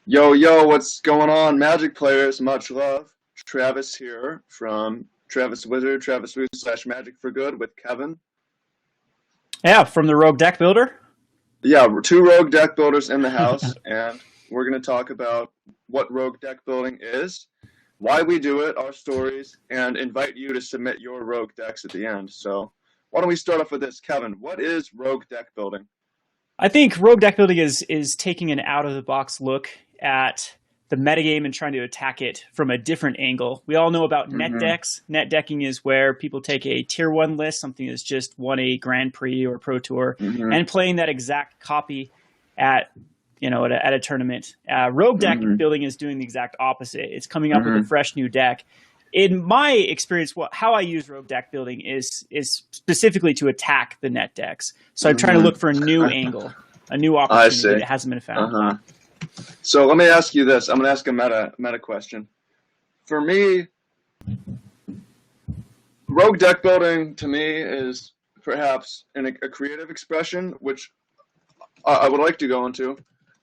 Yo, yo, what's going on, Magic players? Much love. Travis here from Travis Wizard, Travis Woo slash Magic for Good with Kevin. Yeah, from the Rogue Deck Builder. Yeah, we're two rogue deck builders in the house, and we're going to talk about what rogue deck building is, why we do it, our stories, and invite you to submit your rogue decks at the end. So, why don't we start off with this, Kevin? What is rogue deck building? I think Rogue Deck Building is taking an out of the box look at the metagame and trying to attack it from a different angle. We all know about net Mm-hmm. decks. Net decking is where people take a tier one list, something that's just won a Grand Prix or Pro Tour, Mm-hmm. and playing that exact copy at at a tournament. Rogue Deck Mm-hmm. Building is doing the exact opposite. It's coming up with a Mm-hmm. fresh new deck. In my experience, how I use Rogue Deck Building is specifically to attack the net decks. So I'm trying to look for a new angle, a new I opportunity see. that hasn't been found. Uh-huh. So let me ask you this. I'm going to ask a meta question. For me, rogue deck building to me is perhaps a creative expression, which I would like to go into,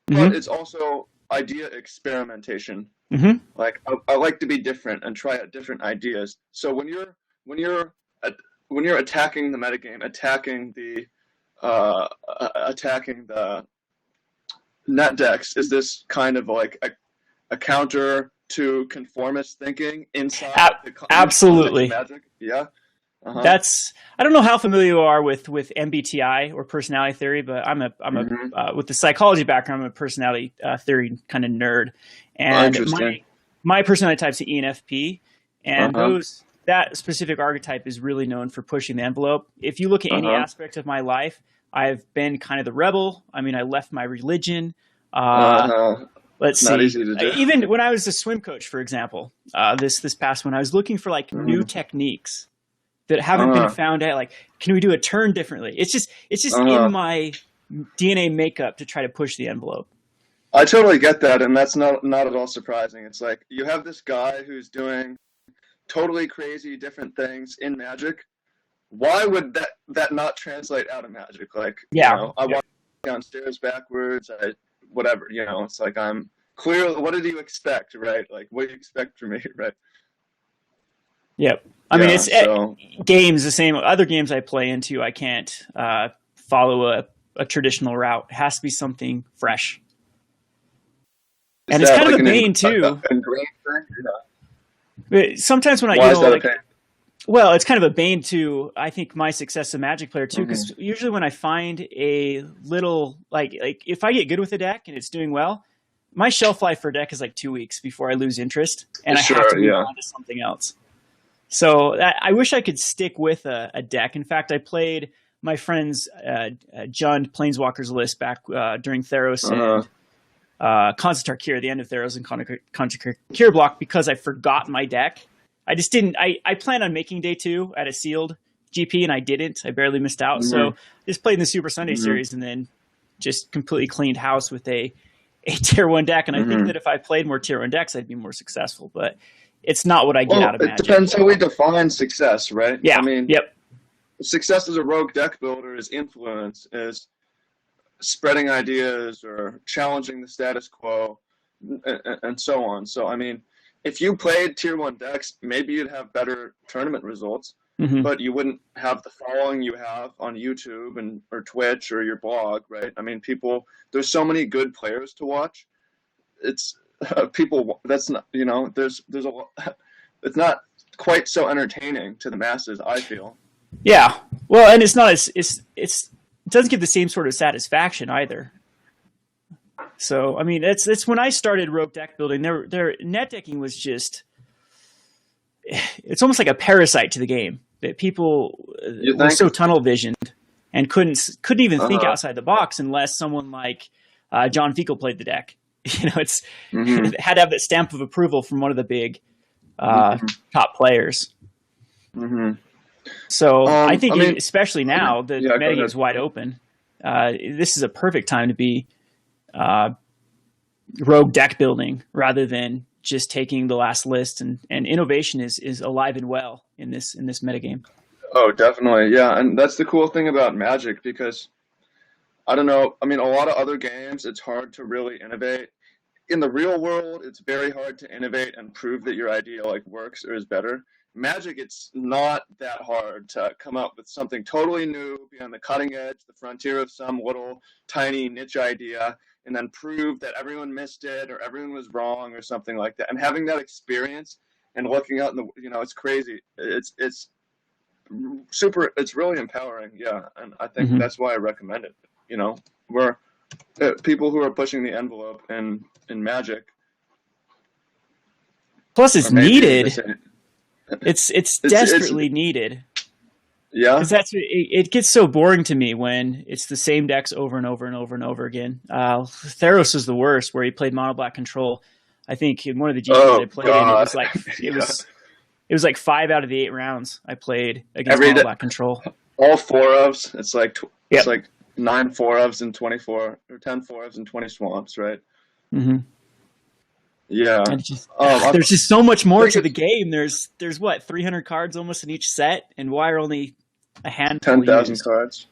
but Mm-hmm. it's also idea experimentation. Mm-hmm. Like I like to be different and try out different ideas. So when you're at, when you're attacking the metagame, attacking the net decks, is this kind of like a counter to conformist thinking inside in the context of Absolutely. Magic? Yeah. Uh huh. That's I don't know how familiar you are with MBTI or personality theory, but I'm a Mm-hmm. with the psychology background, I'm a personality theory kind of nerd, Oh, and interesting. my personality type's an ENFP, Uh and huh. those that specific archetype is really known for pushing the envelope. If you look at Uh any huh. aspect of my life, I've been kind of the rebel. I mean, I left my religion. Uh Uh, huh. let's Not see. easy to do. Even when I was a swim coach, for example, this past one, I was looking for like new Mm-hmm. techniques that haven't Uh been huh. found out. Like, can we do a turn differently? It's just Uh in huh. my DNA makeup to try to push the envelope. I totally get that, and that's not at all surprising. It's like you have this guy who's doing totally crazy different things in Magic. Why would that not translate out of Magic? Like, Yeah. I walk downstairs backwards. I whatever. It's like I'm clear. What did you expect, right? Like, what do you expect from me, right? Yep. I mean, Yeah. it's So. games the same. Other games I play into, I can't follow a traditional route. It has to be something fresh, Is and it's that kind of like a an bane too. ingrained thing? Yeah. But sometimes when Why is that a like, pain? well, it's kind of a bane to, I think, my success as a Magic player too. Mm-hmm. Because usually when I find a little like if I get good with a deck and it's doing well, my shelf life for a deck is like 2 weeks before I lose interest, and I have to Sure. move Yeah. on to something else. So I wish I could stick with a deck. In fact, I played my friend's Jund Planeswalkers list back during Theros Uh-huh. and Constantar Kier, the end of Theros and Constantar Kier block, because I forgot my deck. I just didn't. I planned on making day two at a sealed GP, and I didn't. I barely missed out. Mm-hmm. So just played in the Super Sunday Mm-hmm. series, and then just completely cleaned house with a tier one deck. And I think Mm-hmm. that if I played more tier one decks, I'd be more successful. But it's not what I get Well, out of it Magic. depends how we define success, right? I Yeah. mean, Yep. success as a rogue deck builder is influence, is spreading ideas or challenging the status quo, and so on. So, I mean, if you played tier one decks, maybe you'd have better tournament results, Hmm. but you wouldn't have the following you have on YouTube and or Twitch or your blog, right? I mean, there's so many good players to watch. It's people. That's not, there's a lot. It's not quite so entertaining to the masses, I feel. Yeah. Well, and it's not as it doesn't give the same sort of satisfaction either. So I mean, it's when I started rogue deck building, their net decking was just it's almost like a parasite to the game that people You were think? so tunnel visioned and couldn't even think Uh-huh. outside the box unless someone like John Fecal played the deck. It's Mm-hmm. it had to have that stamp of approval from one of the big uh, Mm-hmm. top players. Mm-hmm. So I I think, mean, especially now, the yeah, go metagame ahead. is wide open. This is a perfect time to be uh, rogue deck building rather than just taking the last list. And innovation is alive and well in this metagame. Oh, definitely. Yeah, and that's the cool thing about Magic because I don't know. I mean, a lot of other games, it's hard to really innovate. in the real world, it's very hard to innovate and prove that your idea like works or is better. Magic, it's not that hard to come up with something totally new, be on the cutting edge, the frontier of some little tiny niche idea, and then prove that everyone missed it or everyone was wrong or something like that. And having that experience and looking out in the, it's crazy. It's super. It's really empowering. Yeah, and I think that's why I recommend it. We're people who are pushing the envelope in Magic. Plus, it's needed. It's desperately needed. Yeah, because it gets so boring to me when it's the same decks over and over and over and over again. Theros was the worst, where he played mono black control. I think in one of the GPs I played in, it was like it was like 5 out of the 8 rounds I played against mono black control. All 4-ofs. It's like it's like 9 4-ofs and 24 or 10 4-ofs and 20 swamps, right? Mm-hmm. Yeah. There's just so much more to the game. There's what, 300 cards almost in each set, and why are only a handful 10,000 cards?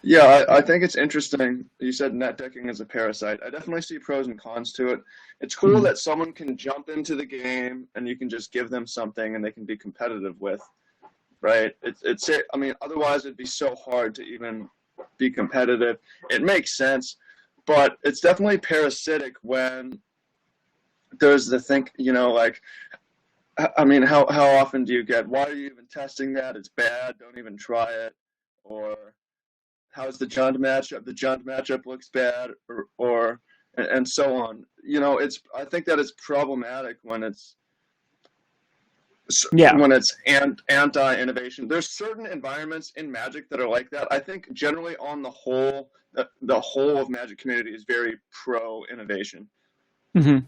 Yeah, I think it's interesting. You said net decking is a parasite. I definitely see pros and cons to it. It's cool that someone can jump into the game and you can just give them something and they can be competitive with, right? I mean, otherwise it'd be so hard to even be competitive. It makes sense, but it's definitely parasitic when there's the like, I mean, how often do you get, why are you even testing that? It's bad. Don't even try it. Or how's the Jund matchup? The Jund matchup looks bad, or and so on. I think that it's problematic when it's anti-innovation. There's certain environments in Magic that are like that. I think generally on the whole, the whole of Magic community is very pro-innovation. Mm-hmm.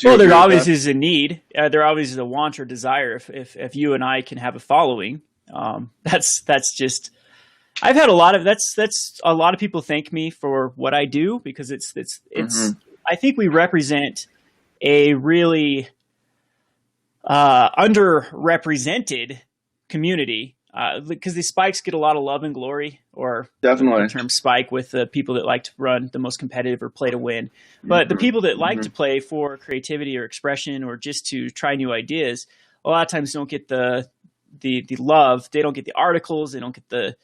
Well, there always is a need. There always is a want or desire. If you and I can have a following, that's just. I've had a lot of that's a lot of people thank me for what I do, because it's I think we represent a really underrepresented community, because the spikes get a lot of love and glory, or definitely the term spike with the people that like to run the most competitive or play to win. But the people that like to play for creativity or expression or just to try new ideas, a lot of times don't get the love. They don't get the articles. They don't get the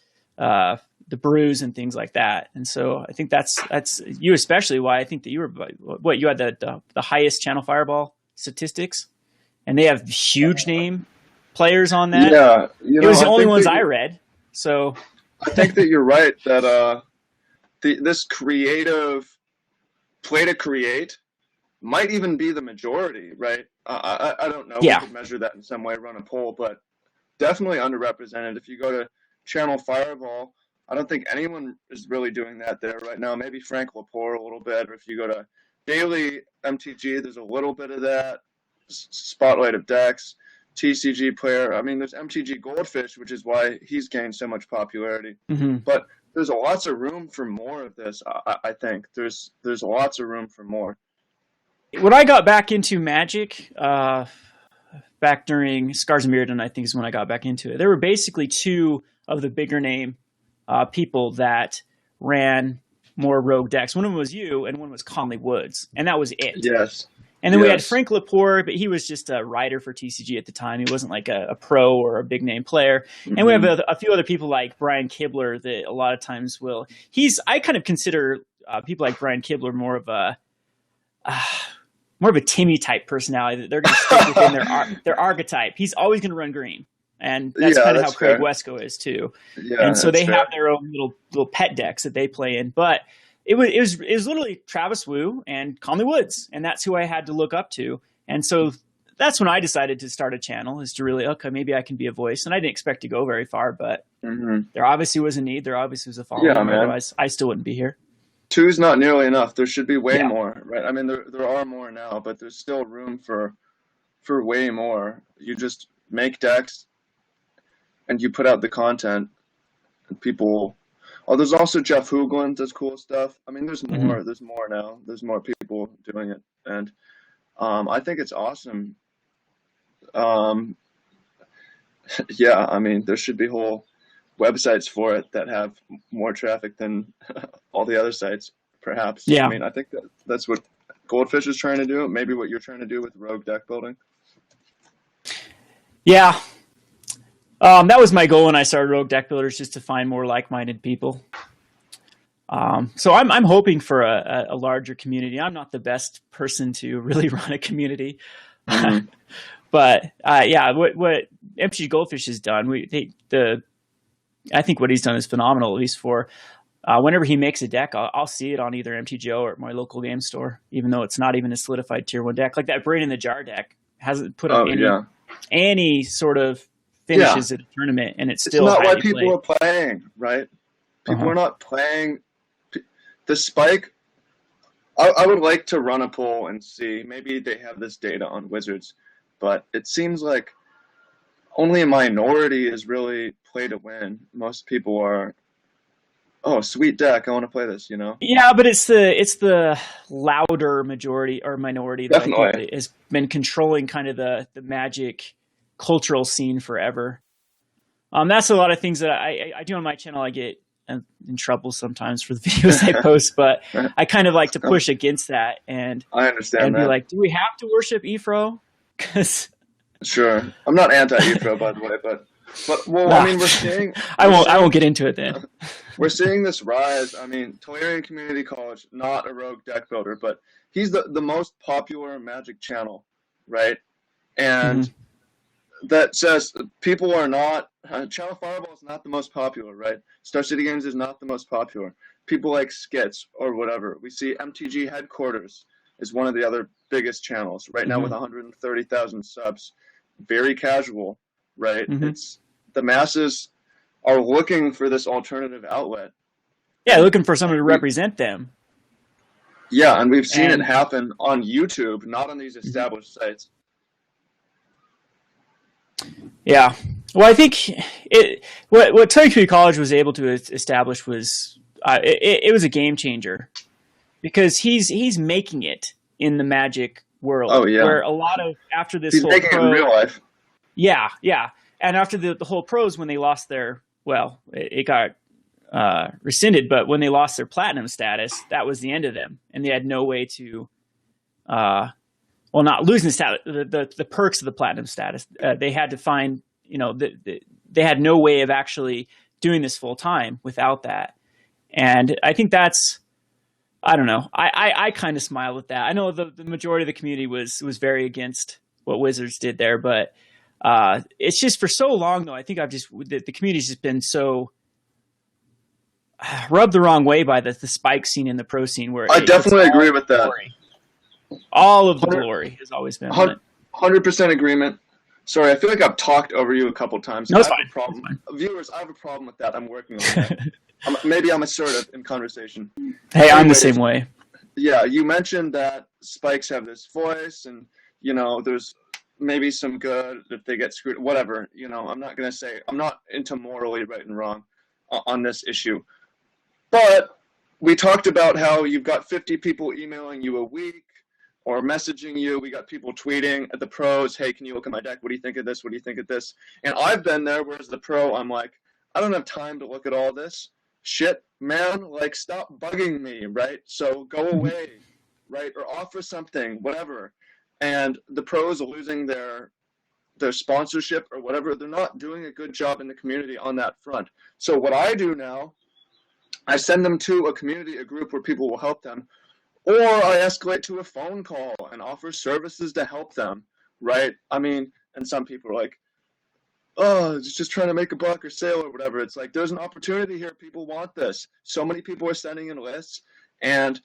brews and things like that. And so I think that's you, especially why I think that you were you had the highest Channel Fireball statistics, and they have huge name players on that. Yeah, it was the only ones I read. So I think that you're right that this creative play to create might even be the majority, right? I don't know. Yeah. We could measure that in some way, run a poll, but definitely underrepresented. If you go to Channel Fireball, I don't think anyone is really doing that there right now. Maybe Frank Lepore a little bit, or if you go to Daily MTG, there's a little bit of that. Spotlight of Decks, TCG player. I mean, there's MTG Goldfish, which is why he's gained so much popularity. Mm-hmm. But there's lots of room for more of this. I think there's lots of room for more. When I got back into Magic, back during Scars of Mirrodin, I think is when I got back into it. There were basically 2 of the bigger name people that ran more rogue decks. One of them was you, and one was Conley Woods, and that was it. Yes. And then we had Frank Lepore, but he was just a writer for TCG at the time. He wasn't like a pro or a big name player. Mm-hmm. And we have a few other people like Brian Kibler that a lot of times will. I kind of consider people like Brian Kibler more of a Timmy type personality, that they're going to stick within their archetype. He's always going to run green. And that's kind of how Craig Wesco is too. Yeah, and so they have their own little pet decks that they play in. But it was literally Travis Wu and Conley Woods, and that's who I had to look up to. And so that's when I decided to start a channel, is to really, okay, maybe I can be a voice. And I didn't expect to go very far, but there obviously was a need. There obviously was a following. Yeah, man. Otherwise, I still wouldn't be here. 2's not nearly enough. There should be way more, right? I mean, there are more now, but there's still room for way more. You just make decks and you put out the content, and people. Oh, there's also Jeff Hoogland does cool stuff. I mean, there's more. Mm-hmm. There's more now. There's more people doing it, and I think it's awesome. Yeah, I mean, there should be whole websites for it that have more traffic than all the other sites, perhaps. Yeah. I mean, I think that's what Goldfish is trying to do, maybe what you're trying to do with Rogue Deck Building. Yeah. That was my goal when I started Rogue Deck Builders, just to find more like-minded people. So I'm hoping for a larger community. I'm not the best person to really run a community, but yeah, what MTG Goldfish has done, I think what he's done is phenomenal. At least for whenever he makes a deck, I'll see it on either MTGO or at my local game store, even though it's not even a solidified tier 1 deck. Like that Brain in the Jar deck hasn't put up any sort of finishes at a tournament, and it's still not why people are playing, right? People are not playing. The Spike, I would like to run a poll and see. Maybe they have this data on Wizards, but it seems like only a minority is really play to win. Most people are, oh, sweet deck, I want to play this, you know? Yeah, but it's the louder majority or minority that I think has been controlling kind of the Magic cultural scene forever. That's a lot of things that I do on my channel. I get in trouble sometimes for the videos I post, but I kind of like to push against that and I understand and be like, do we have to worship Ephro? Because sure, I'm not anti-Ephro, by the way, but well, I mean, we're seeing. I won't get into it then. We're seeing this rise. I mean, Tolarian Community College, not a Rogue Deck Builder, but he's the most popular Magic channel, right? And that says people are not. Channel Fireball is not the most popular, right? Star City Games is not the most popular. People like Skits or whatever. We see MTG Headquarters is one of the other biggest channels right now with 130,000 subs. Very casual, right? It's the masses are looking for this alternative outlet. Yeah, looking for someone to represent them. Yeah, and we've seen it happen on YouTube, not on these established sites. Yeah. Well, I think what Tolarian Community College was able to establish was it was a game changer, because he's making it in the Magic world. Oh yeah. Where a lot of after this he's whole making it in real life. Yeah, yeah. And after the whole pros, when they lost their it got rescinded, but when they lost their platinum status, that was the end of them, and they had no way to not losing the status, the perks of the platinum status. They had to find, they had no way of actually doing this full time without that. And I think that's, I don't know. I kind of smile at that. I know the majority of the community was very against what Wizards did there, but it's just for so long though. I think the community's just been so rubbed the wrong way by the spike scene and the pro scene, where I definitely agree with that. All of the glory has always been on it. 100% agreement. Sorry, I feel like I've talked over you a couple times. No, it's fine. Viewers, I have a problem with that. I'm working on that. Maybe I'm assertive in conversation. Hey, I'm the same way. Yeah, you mentioned that spikes have this voice, and there's maybe some good if they get screwed. Whatever. I'm not gonna say I'm not into morally right and wrong on this issue, but we talked about how you've got 50 people emailing you a week or messaging you. We got people tweeting at the pros, hey, can you look at my deck? What do you think of this? What do you think of this? And I've been there, whereas the pro, I'm like, I don't have time to look at all this. Shit, man, like, stop bugging me, right? So go away, right? Or offer something, whatever. And the pros are losing their sponsorship or whatever. They're not doing a good job in the community on that front. So what I do now, I send them to a group where people will help them, or I escalate to a phone call and offer services to help them, right? I mean, and some people are like, oh, it's just trying to make a buck or sale or whatever. It's like, there's an opportunity here. People want this. So many people are sending in lists. And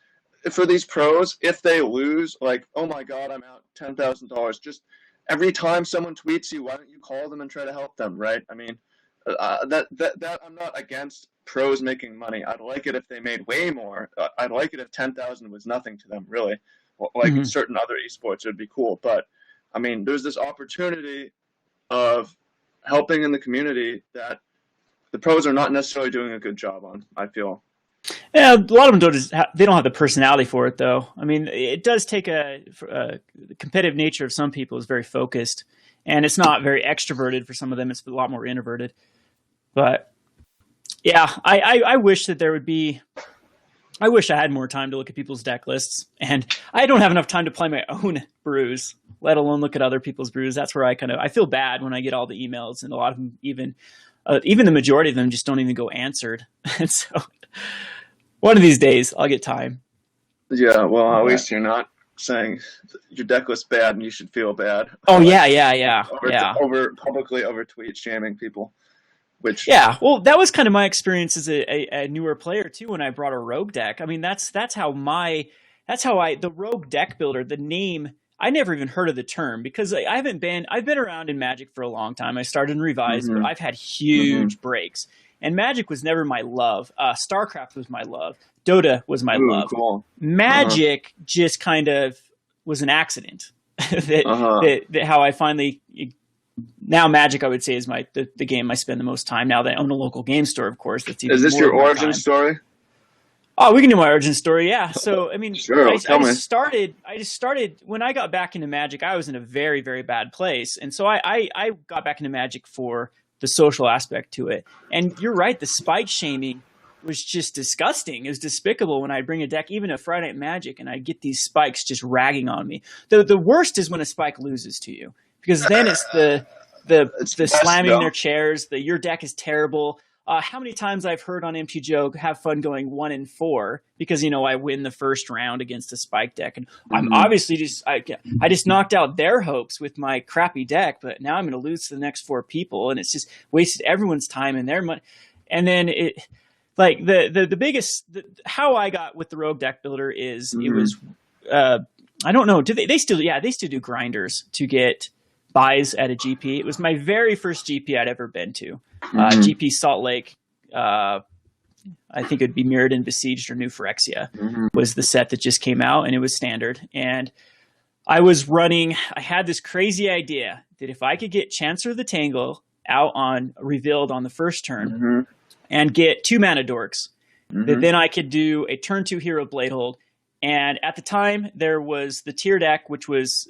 for these pros, if they lose, like, oh my God, I'm out $10,000. Just every time someone tweets you, why don't you call them and try to help them, right? I mean, that I'm not against pros making money. I'd like it if they made way more. I'd like it if 10,000 was nothing to them, really. Like certain other esports, it would be cool. But I mean, there's this opportunity of helping in the community that the pros are not necessarily doing a good job on, I feel. Yeah, a lot of them they don't have the personality for it, though. I mean, it does take the competitive nature of some people is very focused, and it's not very extroverted for some of them. It's a lot more introverted. But yeah, I wish that there would be I wish I had more time to look at people's deck lists, and I don't have enough time to play my own brews, let alone look at other people's brews. That's where I feel bad when I get all the emails, and a lot of them even the majority of them just don't even go answered. And so one of these days I'll get time. Yeah, well, at least you're not saying your deck list's bad and you should feel bad. Oh yeah. Publicly over tweet shaming people. Which yeah, well, that was kind of my experience as a newer player too. When I brought a rogue deck, I mean that's how the rogue deck builder, the name, I never even heard of the term because I've been around in Magic for a long time. I started in Revised, but I've had huge breaks, and Magic was never my love. StarCraft was my love. Dota was my love. Cool. Magic just kind of was an accident. that how I finally. Now Magic, I would say, is the game I spend the most time. Now that I own a local game store, of course. That's even Is this more your of my origin time. story? Oh, we can do my origin story, yeah. So, I mean, Sure, I just started when I got back into Magic. I was in a very, very bad place, and so I got back into Magic for the social aspect to it. And you're right, the spike shaming was just disgusting. It was despicable when I'd bring a deck, even at Friday Night Magic, and I'd get these spikes just ragging on me. The worst is when a spike loses to you. Because then it's the slamming their chairs. Your deck is terrible. How many times I've heard on MT Joke, have fun going 1-4 because I win the first round against a spike deck, and I'm obviously I just knocked out their hopes with my crappy deck, but now I'm going to lose to the next 4 people, and it's just wasted everyone's time and their money. And then the biggest how I got with the Rogue Deck Builder is it was I don't know, they still do grinders to get buys at a GP. It was my very first GP I'd ever been to. GP Salt Lake, I think it'd be Mirrored and Besieged or New Phyrexia was the set that just came out, and it was standard. And I had this crazy idea that if I could get Chancellor of the Tangle out on revealed on the first turn and get 2 mana dorks, that then I could do a turn 2 hero Bladehold. And at the time, there was the tier deck, which was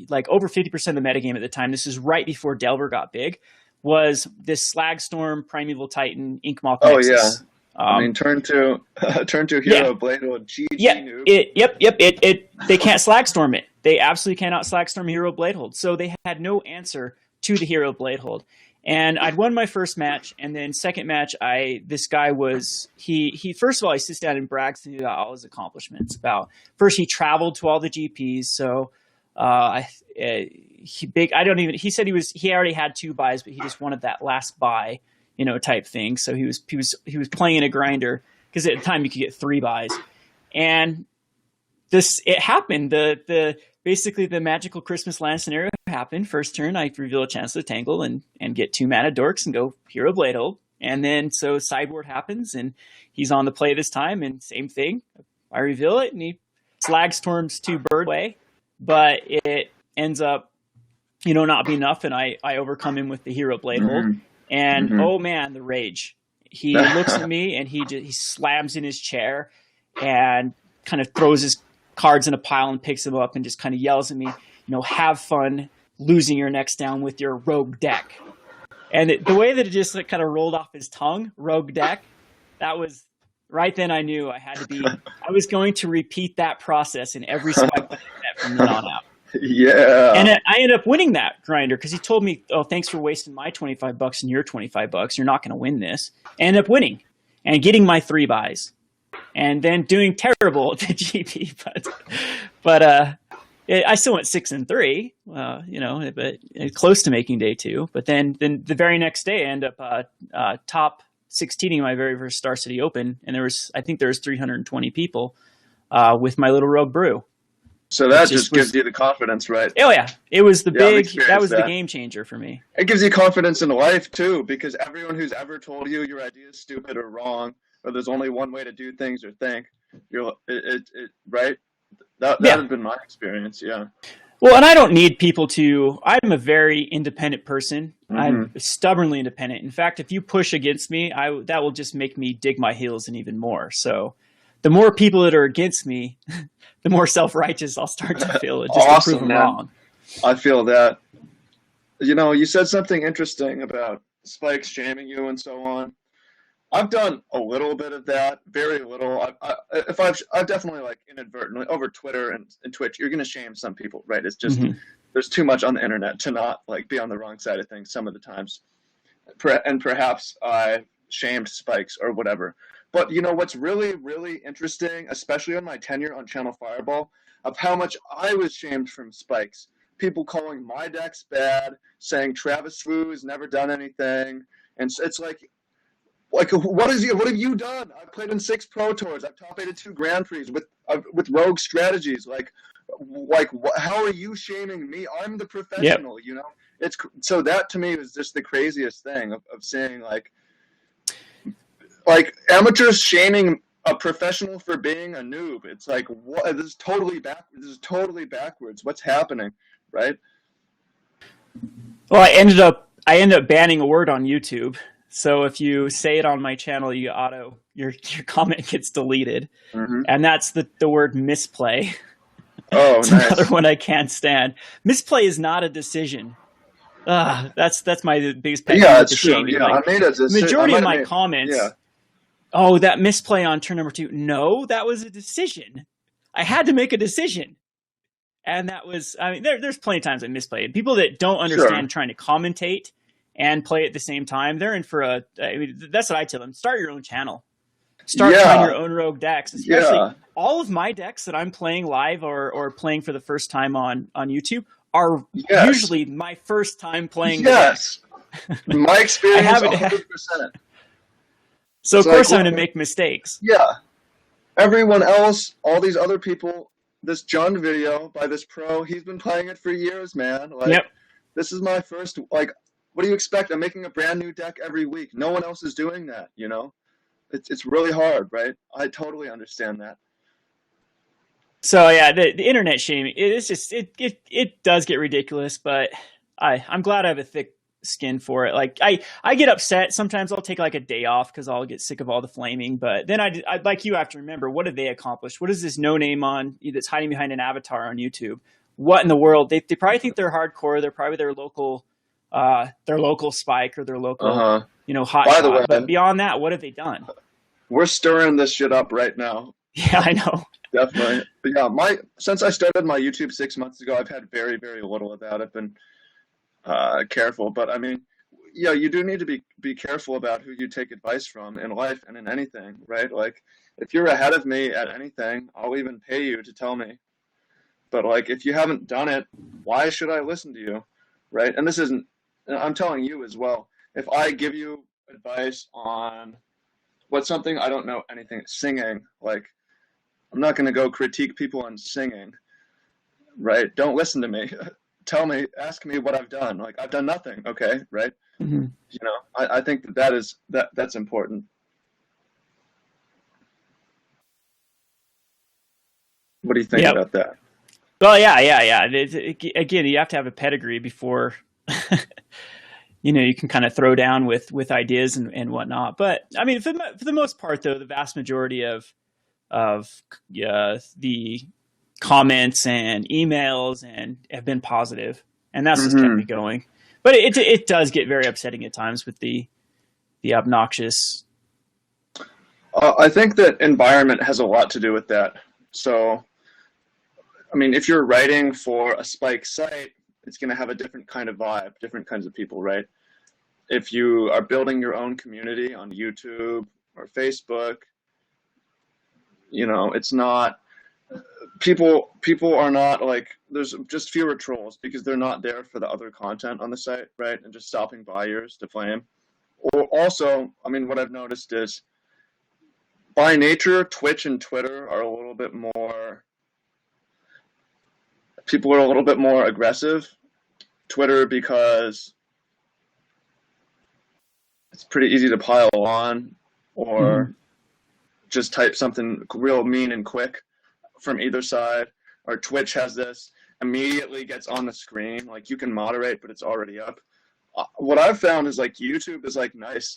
like over 50% of the metagame at the time. This is right before Delver got big. Was this Slagstorm, Primeval Titan, Inkmoth Nexus. I mean, turn 2 hero Bladehold, GG noob. They can't Slagstorm it. They absolutely cannot Slagstorm hero Bladehold. So they had no answer to the hero Bladehold. And I'd won my first match, and then second match, this guy was he first of all he sits down and brags to me about all his accomplishments. About first he traveled to all the GPs, so he said he already had 2 buys, but he just wanted that last buy, type thing. So he was playing in a grinder because at the time you could get 3 buys, and it happened. Basically the magical Christmas land scenario happened. First turn, I reveal a Chancellor of the Tangle and get 2 mana dorks and go hero Bladehold. And then so sideboard happens and he's on the play this time, and same thing. I reveal it and he Slagstorms 2 bird away, but it ends up, not being enough, and I overcome him with the hero Bladehold. And oh man, the rage. He looks at me and he slams in his chair and kind of throws his cards in a pile and picks them up and just kind of yells at me, have fun losing your next down with your rogue deck. And the way that it just kind of rolled off his tongue, rogue deck, that was right then I knew I was going to repeat that process in every spike that I met from then on out. Yeah. And I ended up winning that grinder because he told me, oh, thanks for wasting my $25 and your $25. You're not going to win this. I ended up winning and getting my 3 buys. And then doing terrible at the GP, but I still went 6-3, but close to making day 2. But then the very next day, I end up top 16ing my very first Star City Open, and I think there was 320 people with my little rogue brew. So that just gives you the confidence, right? Oh yeah, it was the game changer for me. It gives you confidence in life too, because everyone who's ever told you your idea is stupid or wrong, or there's only one way to do things or think, right? That has been my experience, yeah. Well, and I don't need people I'm a very independent person. I'm stubbornly independent. In fact, if you push against me, that will just make me dig my heels in even more. So the more people that are against me, the more self-righteous I'll start to feel. Just awesome, to prove them man. wrong. I feel that. You said something interesting about spikes jamming you and so on. I've done a little bit of that, very little. I've definitely like inadvertently over Twitter and Twitch, you're gonna shame some people, right? It's just Hmm. there's too much on the internet to not like be on the wrong side of things some of the times. And perhaps I shamed Spikes or whatever. But you know what's really, really interesting, especially on my tenure on Channel Fireball, of how much I was shamed from Spikes. People calling my decks bad, saying Travis Fu has never done anything, and it's like what have you done? I've played in 6 Pro Tours. I've top 8 2 Grand Prix with rogue strategies. How are you shaming me? I'm the Yep. professional. You know, it's so that to me was just the craziest thing of seeing like amateurs shaming a professional for being a noob. It's like what? This is totally backwards. What's happening, right? Well, I ended up banning a word on YouTube. So if you say it on my channel, your comment gets deleted, Mm-hmm. and that's the word misplay. Oh, It's nice. another one I can't stand. Misplay is not a decision. That's my biggest pet peeve Yeah, with it's the true. shaming. Yeah, Like I made a decision. majority of my comments, Yeah. oh, that misplay on turn number 2. No, that was a decision. I had to make a decision. And that was, I mean, there's plenty of times I misplayed. People that don't understand Sure. trying to commentate and play at the same time, they're in for I mean, that's what I tell them. Start your own channel. Start trying Yeah. your own rogue decks. Especially Yeah. all of my decks that I'm playing live or playing for the first time on YouTube are Yes. usually my first time playing the deck. Yes. My I experience, haven't, 100%. so It's of like, course I'm going to make mistakes. yeah. Everyone else, all these other people, this Jund video by this pro, he's been playing it for years, man. Like, Yep. this is my first, like, what do you expect? I'm making a brand new deck every week. No one else is doing that, you know? It's really hard, right? I totally understand that. So yeah, the internet shaming, it does get ridiculous, but I'm glad I have a thick skin for it. Like I get upset sometimes. I'll take like a day off because I'll get sick of all the flaming. But then I like you have to remember, what have they accomplished? What is this no name on that's hiding behind an avatar on YouTube? What in the world? They probably think they're hardcore. They're probably their local Spike or their local Uh-huh. hot By the shot. But way, beyond that, what have they done? we're stirring this shit up right now. Yeah, I know. Definitely. But yeah, since I started my YouTube 6 months ago, I've had very, very little of that. I've been careful, but I mean, yeah, you do need to be careful about who you take advice from in life and in anything, right? Like, if you're ahead of me at anything, I'll even pay you to tell me. But like, if you haven't done it, why should I listen to you, right? And this isn't. I'm telling you as well. If I give you advice on what's something I don't know anything, singing, like, I'm not going to go critique people on singing, right? Don't listen to me. Tell me, ask me what I've done. Like, I've done nothing, okay, right? Mm-hmm. You know, I think that's important. What do you think Yep. about that? Well, yeah. Again, you have to have a pedigree before you can kind of throw down with ideas and whatnot. But I mean, for the most part, though, the vast majority of the comments and emails and have been positive, and that's just kept me going. But it does get very upsetting at times with the obnoxious. I think that environment has a lot to do with that. So, I mean, if you're writing for a Spike site, it's going to have a different kind of vibe, different kinds of people, right? If you are building your own community on YouTube or Facebook, it's not people are not like, there's just fewer trolls because they're not there for the other content on the site, right? And just stopping buyers to flame. Or also, I mean, what I've noticed is by nature, Twitch and Twitter are a little bit more, people are a little bit more aggressive. Twitter, because it's pretty easy to pile on or just type something real mean and quick from either side. Or Twitch has this, immediately gets on the screen, like you can moderate, but it's already up. What I've found is like YouTube is like nice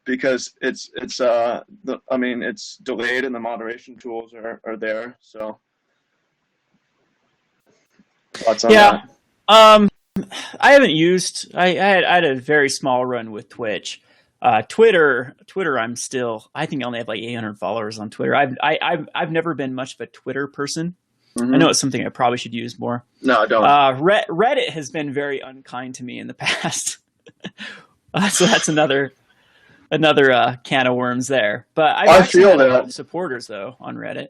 because it's delayed and the moderation tools are there. So thoughts on that? I haven't used. I had a very small run with Twitch. Twitter, I think I only have like 800 followers on Twitter. I've never been much of a Twitter person. I know it's something I probably should use more. No, don't. Reddit has been very unkind to me in the past. So that's another can of worms there. But I feel had a lot of supporters though on Reddit.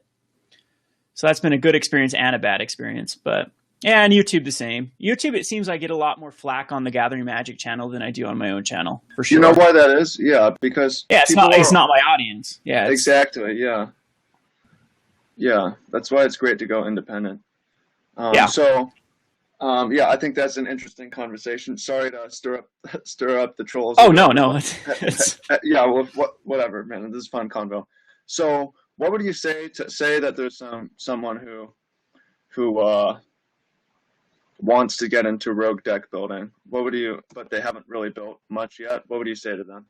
So that's been a good experience and a bad experience. But yeah, and YouTube the same. YouTube, it seems I get a lot more flack on the Gathering Magic channel than I do on my own channel, for sure. You know why that is? Yeah, because it's not my audience. Yeah, exactly. Yeah, that's why it's great to go independent. So, I think that's an interesting conversation. Sorry to stir up the trolls. Oh no. Yeah, well, whatever, man. This is fun convo. So, what would you say that there's someone who wants to get into rogue deck building? But they haven't really built much yet. What would you say to them?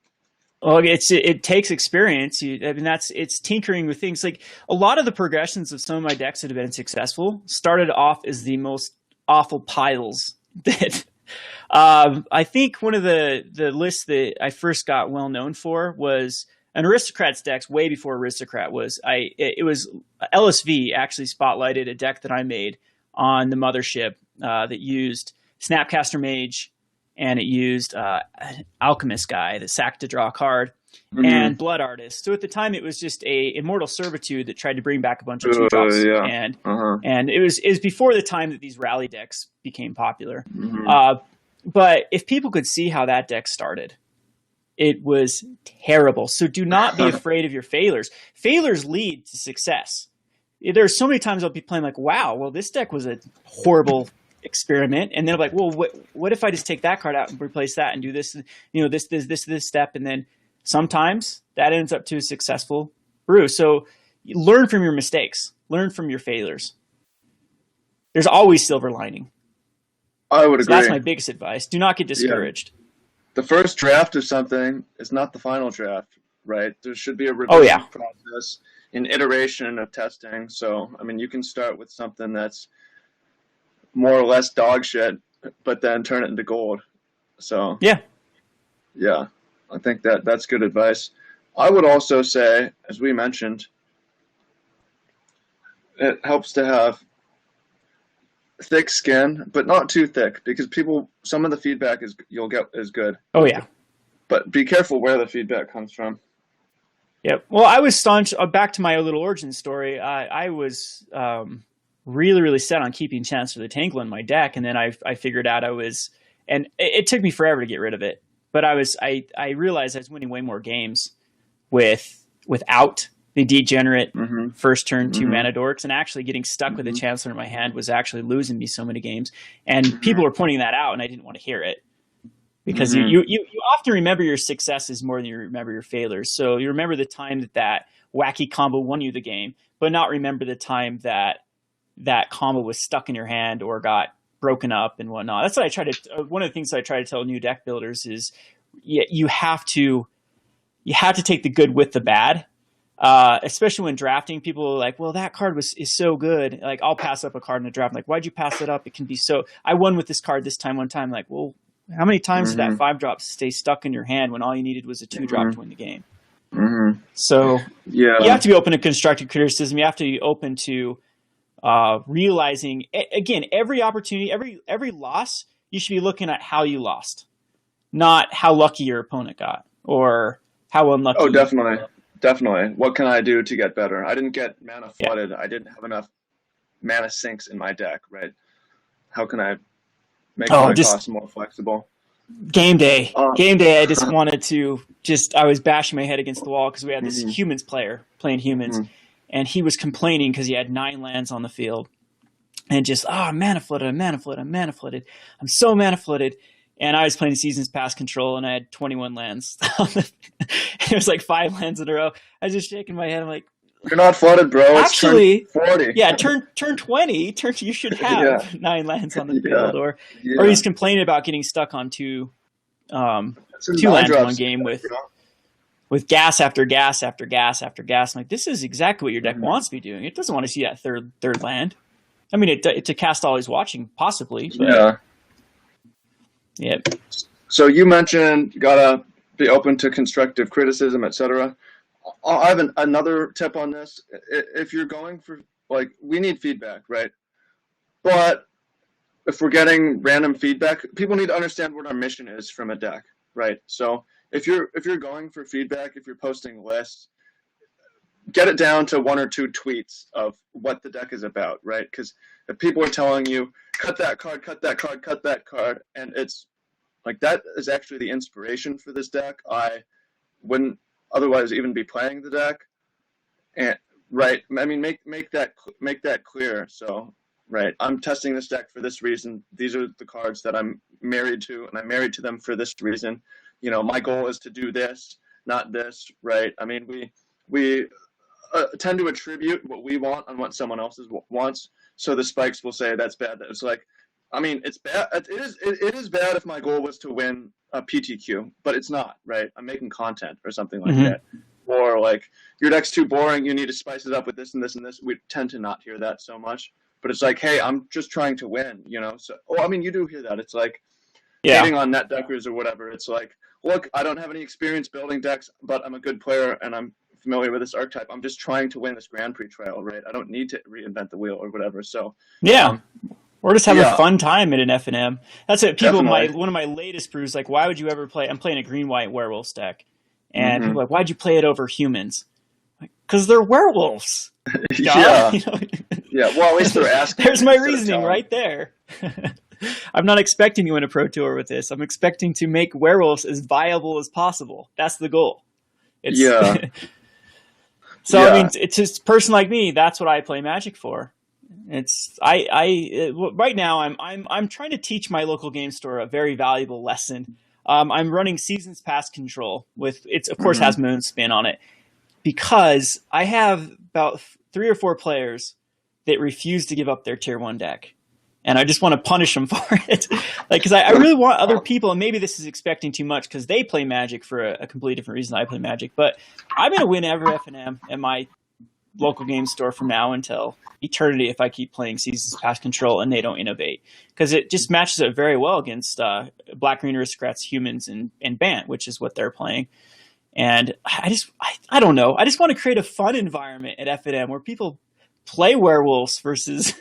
Well, it takes experience. It's tinkering with things. Like a lot of the progressions of some of my decks that have been successful started off as the most awful piles that I think one of the lists that I first got well known for was an Aristocrats decks way before Aristocrat was. It was LSV actually spotlighted a deck that I made on the mothership that used Snapcaster Mage, and it used Alchemist guy, the sack to draw a card, and Blood Artist. So at the time, it was just a Immortal Servitude that tried to bring back a bunch of 2-drops, and it was before the time that these rally decks became popular. But if people could see how that deck started, it was terrible. So do not be afraid of your failures. Failures lead to success. There's so many times I'll be playing like, wow, well, this deck was a horrible experiment, and then I'm like, well, what if I just take that card out and replace that and do this, this step, and then sometimes that ends up to a successful brew. So learn from your mistakes, learn from your failures. There's always silver lining. I would agree. That's my biggest advice. Do not get discouraged. The first draft of something is not the final draft, right? There should be a revision process, an iteration of testing. So, I mean, you can start with something that's more or less dog shit, but then turn it into gold. So yeah, I think that's good advice. I would also say, as we mentioned, it helps to have thick skin, but not too thick, because some of the feedback you'll get is good. Oh yeah, but be careful where the feedback comes from. Yep. Well, I was staunch. Back to my little origin story. I was really, really set on keeping Chancellor of the Tangle in my deck, and then I figured out and it took me forever to get rid of it. But I realized I was winning way more games without the degenerate first turn 2 mana dorks, and actually getting stuck with a Chancellor in my hand was actually losing me so many games. And people were pointing that out, and I didn't want to hear it. Because you often remember your successes more than you remember your failures. So you remember the time that wacky combo won you the game, but not remember the time that combo was stuck in your hand or got broken up and whatnot. That's what one of the things I try to tell new deck builders is you have to take the good with the bad. Especially when drafting, people are like, well, that card is so good. Like, I'll pass up a card in a draft. I'm like, why'd you pass it up? It can be I won with this card this time one time. Like, well, how many times did that 5-drop stay stuck in your hand when all you needed was a 2-drop to win the game? So you have to be open to constructive criticism. You have to be open to realizing, again, every opportunity, every loss, you should be looking at how you lost, not how lucky your opponent got or how unlucky. Oh, definitely. What can I do to get better? I didn't get mana flooded. I didn't have enough mana sinks in my deck, right? How can I make my costs more flexible? Game day. I just wanted to I was bashing my head against the wall because we had this humans player playing humans, and he was complaining because he had 9 lands on the field, and just I'm mana flooded. I'm so mana flooded. And I was playing Seasons Past Control, and I had 21 lands. It was like 5 lands in a row. I was just shaking my head. I'm like, you're not flooded, bro. Actually, it's turn 40. Yeah, turn 20. You should have 9 lands on the field. Or he's complaining about getting stuck on 2 lands in one game with gas after gas after gas after gas. I'm like, this is exactly what your deck wants to be doing. It doesn't want to see that third land. I mean, it's a cast always watching, possibly. But, yeah. So you mentioned you gotta be open to constructive criticism, etc. I have another tip on this. If you're going for, like, we need feedback, right? But if we're getting random feedback, people need to understand what our mission is from a deck, right? So if you're going for feedback, if you're posting lists, get it down to 1 or 2 tweets of what the deck is about, right? Because if people are telling you, cut that card, cut that card, cut that card, and it's like, that is actually the inspiration for this deck, I wouldn't otherwise even be playing the deck. And right, I mean, make that clear. So, right, I'm testing this deck for this reason. These are the cards that I'm married to, and I'm married to them for this reason. You know, my goal is to do this, not this, right? I mean, we tend to attribute what we want on what someone else wants. So the spikes will say that's bad. It's like, I mean, it's bad. It is bad if my goal was to win a PTQ, but it's not, right? I'm making content or something like that. Or like, your deck's too boring, you need to spice it up with this and this and this. We tend to not hear that so much. But it's like, hey, I'm just trying to win, you know? So, I mean, you do hear that. It's like, hating on net deckers or whatever. It's like, look, I don't have any experience building decks, but I'm a good player and I'm familiar with this archetype. I'm just trying to win this Grand Prix trial, right? I don't need to reinvent the wheel or whatever. So, or just have a fun time at an FNM. That's it. People, Definitely. one of my latest brews, like, why would you ever play? I'm playing a green-white werewolf deck. And people are like, why'd you play it over humans? Because they're werewolves. Yeah. You know? Yeah, well, at least they're asking. There's my reasoning right there. I'm not expecting to win a Pro Tour with this. I'm expecting to make werewolves as viable as possible. That's the goal. So, I mean, it's just a person like me, that's what I play Magic for. Right now I'm trying to teach my local game store a very valuable lesson. I'm running Seasons Pass Control with, it's of course has my own spin on it, because I have about 3 or 4 players that refuse to give up their tier 1 deck. And I just want to punish them for it. Like, cause I really want other people, and maybe this is expecting too much because they play Magic for a completely different reason I play Magic, but I'm going to win every FNM at my local game store from now until eternity if I keep playing Seasons Pass Control and they don't innovate, because it just matches up very well against Black Green Aristocrats, Humans, and Bant, which is what they're playing. And I don't know. I just want to create a fun environment at FNM where people play werewolves versus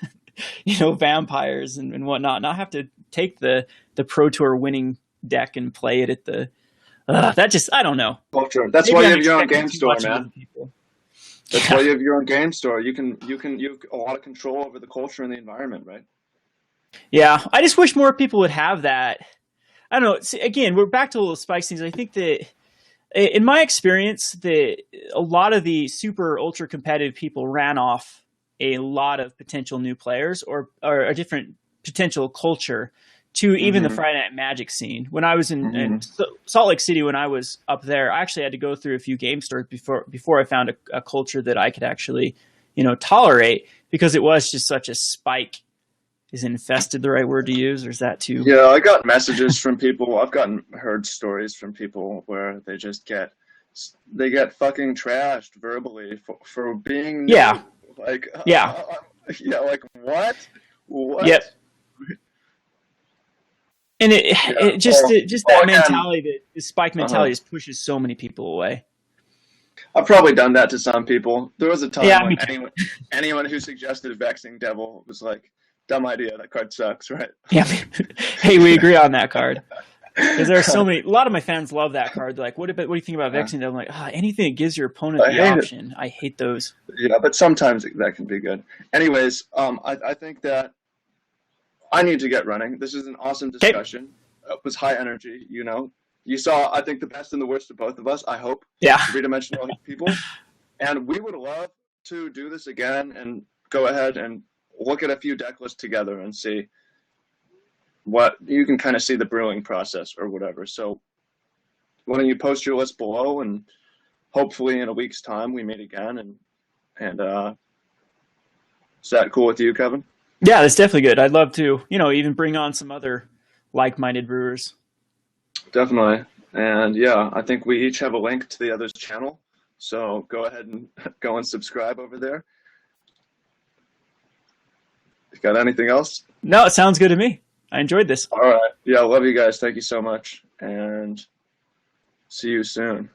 vampires and whatnot, not have to take the Pro Tour winning deck and play it at the I don't know. Culture. That's why you have your own game store, man. That's why you have your own game store. You have a lot of control over the culture and the environment, right? Yeah, I just wish more people would have that. I don't know. See, again, we're back to little spikes things. I think that, in my experience, that a lot of the super ultra competitive people ran off a lot of potential new players or a different potential culture to even the Friday Night Magic scene. When I was in Salt Lake City, when I was up there, I actually had to go through a few game stores before I found a culture that I could actually, tolerate, because it was just such a spike. Is infested the right word to use, or is that too? Yeah, I got messages from people. I've heard stories from people where they just get fucking trashed verbally for being new. Like, like what? Yep. And that mentality, the spike mentality, just pushes so many people away. I've probably done that to some people. There was a time when anyone who suggested Vexing Devil was like, dumb idea, that card sucks, right? Yeah. Hey, we agree on that card. Because there are so many, a lot of my fans love that card. They're like, what do you think about Vexing Devil? I'm like, anything that gives your opponent the option. I hate those. Yeah, but sometimes that can be good. Anyways, I think that I need to get running. This is an awesome discussion. It was high energy, You saw, I think, the best and the worst of both of us, I hope. Yeah. 3-dimensional people. And we would love to do this again and go ahead and look at a few deck lists together and see what you can kind of see the brewing process or whatever. So why don't you post your list below, and hopefully in a week's time we meet again, and is that cool with you, Kevin? Yeah, that's definitely good. I'd love to, even bring on some other like-minded brewers. Definitely. And yeah, I think we each have a link to the other's channel. So go ahead and go and subscribe over there. You got anything else? No, it sounds good to me. I enjoyed this. All right. Yeah, I love you guys. Thank you so much. And See you soon.